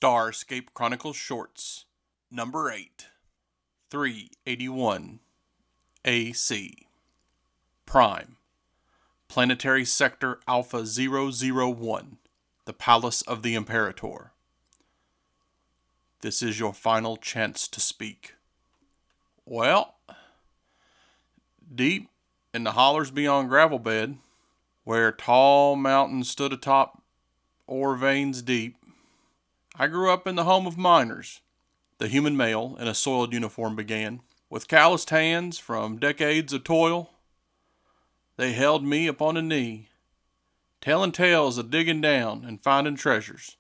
Starscape Chronicles Shorts, Number 8, 381 AC. Prime, Planetary Sector Alpha 001, the Palace of the Imperator. This is your final chance to speak. Well, deep in the hollers beyond Gravelbed, where tall mountains stood atop ore veins deep, I grew up in the home of miners. The human male in a soiled uniform began. With calloused hands from decades of toil, they held me upon a knee, telling tales of digging down and finding treasures.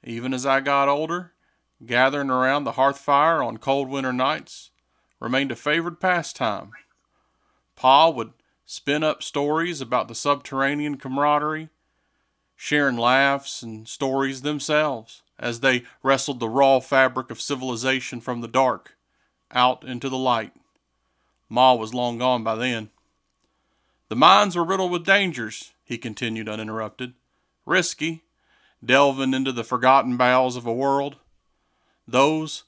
Even as I got older, gathering around the hearth fire on cold winter nights remained a favored pastime. Pa would spin up stories about the subterranean camaraderie, sharing laughs and stories themselves as they wrestled the raw fabric of civilization from the dark out into the light. Ma was long gone by then. The mines were riddled with dangers, he continued uninterrupted. Risky, delving into the forgotten bowels of a world. Those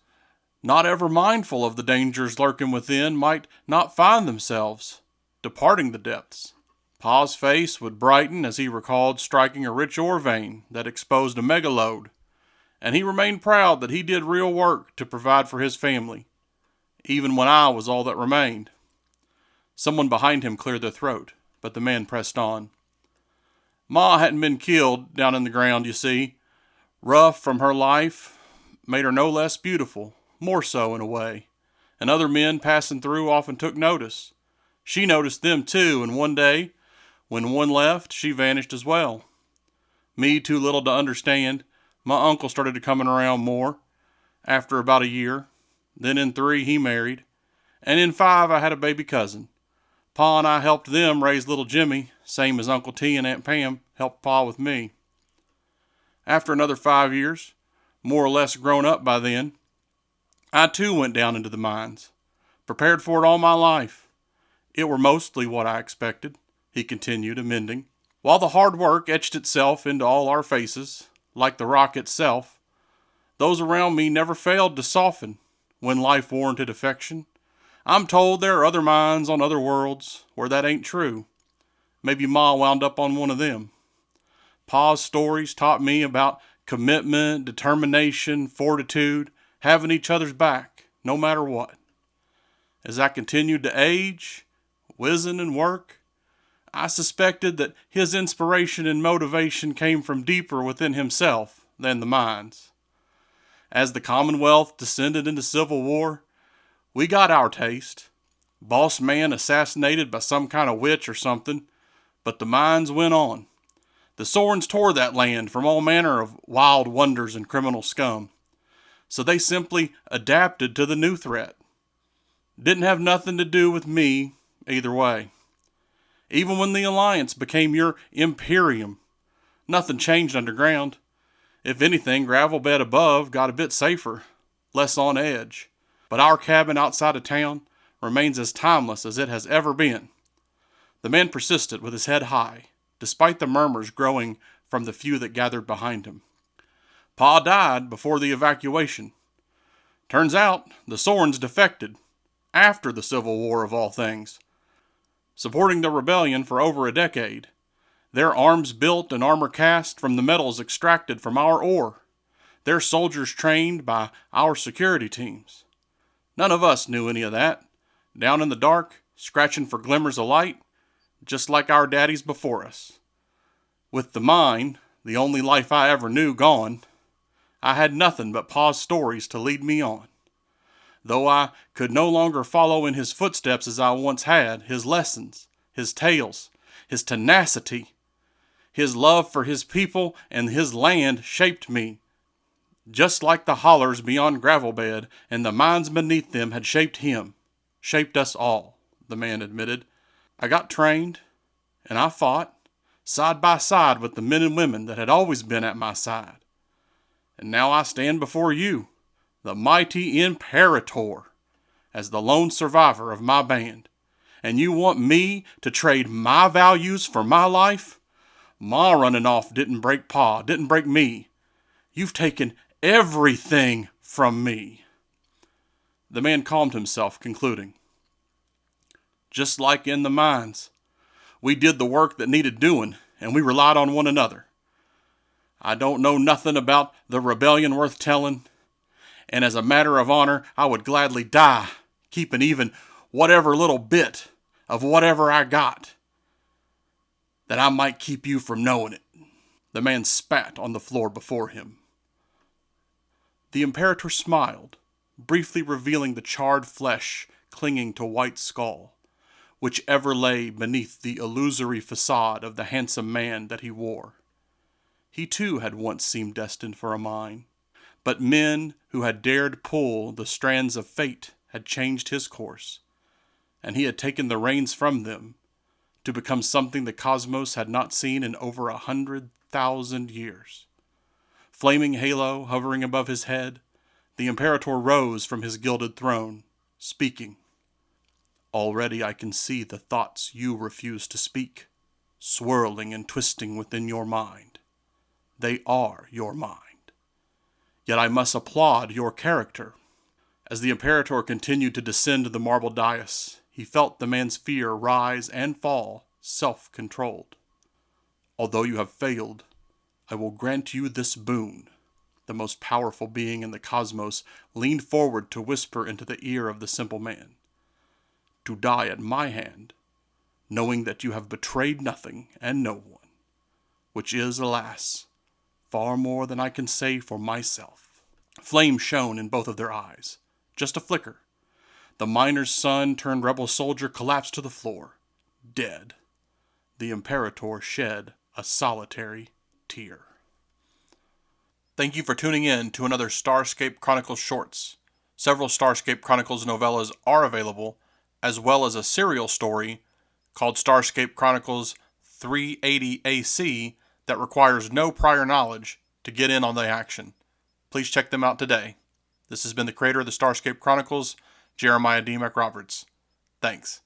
not ever mindful of the dangers lurking within might not find themselves departing the depths. Pa's face would brighten as he recalled striking a rich ore vein that exposed a megalode, and he remained proud that he did real work to provide for his family, even when I was all that remained. Someone behind him cleared their throat, but the man pressed on. Ma hadn't been killed down in the ground, you see. Rough from her life made her no less beautiful, more so in a way, and other men passing through often took notice. She noticed them too, and one day, when one left, she vanished as well. Me too little to understand, my uncle started coming around more, after about a year. Then in 3 he married, and in 5 I had a baby cousin. Pa and I helped them raise little Jimmy, same as Uncle T and Aunt Pam helped Pa with me. After another 5 years, more or less grown up by then, I too went down into the mines, prepared for it all my life. It were mostly what I expected, he continued, amending. While the hard work etched itself into all our faces, like the rock itself, those around me never failed to soften when life warranted affection. I'm told there are other mines on other worlds where that ain't true. Maybe Ma wound up on one of them. Pa's stories taught me about commitment, determination, fortitude, having each other's back, no matter what. As I continued to age, wizen and work, I suspected that his inspiration and motivation came from deeper within himself than the mines. As the Commonwealth descended into civil war, we got our taste. Boss man assassinated by some kind of witch or something, but the mines went on. The Sorens tore that land from all manner of wild wonders and criminal scum. So they simply adapted to the new threat. Didn't have nothing to do with me either way. Even when the Alliance became your Imperium, nothing changed underground. If anything, Gravelbed above got a bit safer, less on edge. But our cabin outside of town remains as timeless as it has ever been. The man persisted with his head high, despite the murmurs growing from the few that gathered behind him. Pa died before the evacuation. Turns out the Sorens defected, after the Civil War of all things, supporting the rebellion for over a decade. Their arms built and armor cast from the metals extracted from our ore. Their soldiers trained by our security teams. None of us knew any of that. Down in the dark, scratching for glimmers of light, just like our daddies before us. With the mine, the only life I ever knew, gone, I had nothing but Pa's stories to lead me on. Though I could no longer follow in his footsteps as I once had, his lessons, his tales, his tenacity, his love for his people and his land shaped me, just like the hollers beyond Gravelbed and the mines beneath them had shaped him, shaped us all, the man admitted. I got trained, and I fought, side by side with the men and women that had always been at my side. And now I stand before you, the mighty Imperator, as the lone survivor of my band. And you want me to trade my values for my life? Ma running off didn't break Pa, didn't break me. You've taken everything from me. The man calmed himself, concluding, just like in the mines, we did the work that needed doing, and we relied on one another. I don't know nothing about the rebellion worth telling, and as a matter of honor, I would gladly die, keeping even whatever little bit of whatever I got, that I might keep you from knowing it. The man spat on the floor before him. The Imperator smiled, briefly revealing the charred flesh clinging to White's skull, which ever lay beneath the illusory facade of the handsome man that he wore. He too had once seemed destined for a mine, but men who had dared pull the strands of fate had changed his course, and he had taken the reins from them to become something the cosmos had not seen in over 100,000 years. Flaming halo hovering above his head, the Imperator rose from his gilded throne, speaking. Already I can see the thoughts you refuse to speak, swirling and twisting within your mind. They are your mind. Yet I must applaud your character. As the Imperator continued to descend the marble dais, he felt the man's fear rise and fall, self-controlled. Although you have failed, I will grant you this boon. The most powerful being in the cosmos leaned forward to whisper into the ear of the simple man. To die at my hand, knowing that you have betrayed nothing and no one, which is, alas, far more than I can say for myself. Flame shone in both of their eyes. Just a flicker. The miner's son turned rebel soldier collapsed to the floor, dead. The Imperator shed a solitary tear. Thank you for tuning in to another Starscape Chronicles shorts. Several Starscape Chronicles novellas are available, as well as a serial story called Starscape Chronicles 380 AC that requires no prior knowledge to get in on the action. Please check them out today. This has been the creator of the Starscape Chronicles, Jeremiah D. McRoberts. Thanks.